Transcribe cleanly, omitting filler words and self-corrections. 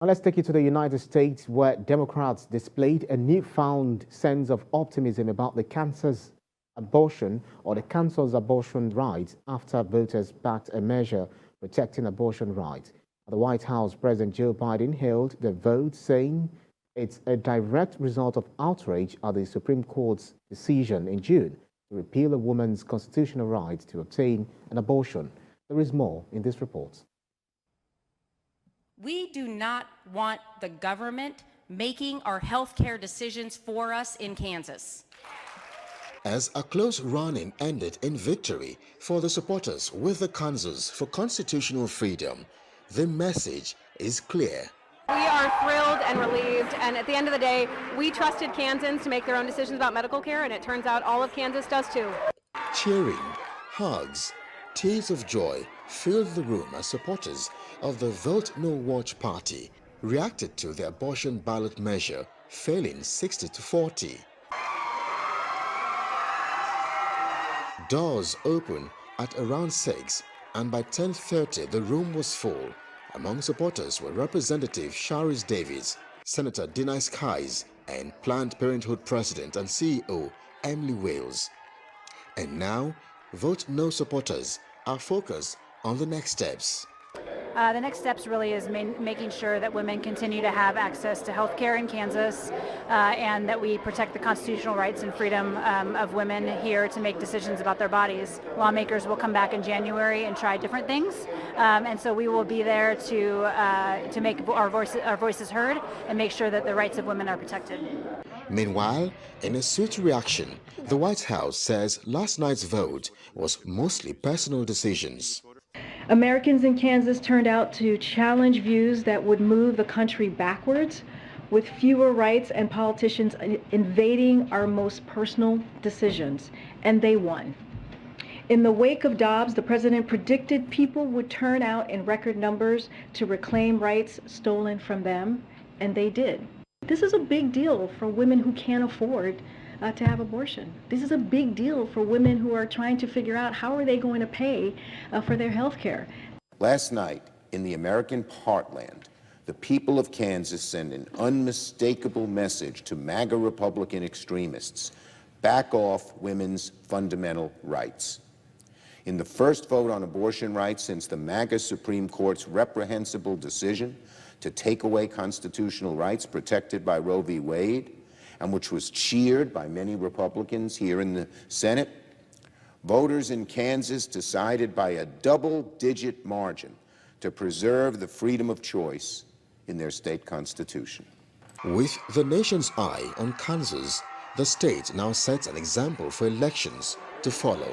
Now let's take you to the United States, where Democrats displayed a newfound sense of optimism about the Kansas abortion rights after voters backed a measure protecting abortion rights. At the White House, President Joe Biden hailed the vote, saying it's a direct result of outrage at the Supreme Court's decision in June to repeal a woman's constitutional right to obtain an abortion. There is more in this report. We do not want the government making our health care decisions for us in Kansas. As a close run-in ended in victory for the supporters with the Kansans for constitutional freedom, the message is clear. We are thrilled and relieved, and at the end of the day, we trusted Kansans to make their own decisions about medical care, and it turns out all of Kansas does too. Cheering, hugs, tears of joy filled the room as supporters of the Vote No Watch party reacted to the abortion ballot measure failing 60-40. Doors opened at around 6, and by 10:30 the room was full. Among supporters were Representative Sharice Davids, Senator Denise Kise, and Planned Parenthood President and CEO Emily Wales. And now, Vote No supporters are focused on the next steps. The next steps really is making sure that women continue to have access to health care in Kansas and that we protect the constitutional rights and freedom of women here to make decisions about their bodies. Lawmakers will come back in January and try different things, and so we will be there to make our voices heard and make sure that the rights of women are protected. Meanwhile, in a swift reaction, the White House says last night's vote was mostly personal decisions. Americans in Kansas turned out to challenge views that would move the country backwards, with fewer rights and politicians invading our most personal decisions, and they won. In the wake of Dobbs, the president predicted people would turn out in record numbers to reclaim rights stolen from them, and they did. This is a big deal for women who can't afford to have abortion. This is a big deal for women who are trying to figure out how are they going to pay for their health care. Last night, in the American heartland, the people of Kansas sent an unmistakable message to MAGA Republican extremists: back off women's fundamental rights. In the first vote on abortion rights since the MAGA Supreme Court's reprehensible decision to take away constitutional rights protected by Roe v. Wade, and which was cheered by many Republicans here in the Senate, voters in Kansas decided by a double-digit margin to preserve the freedom of choice in their state constitution. With the nation's eye on Kansas, the state now sets an example for elections to follow.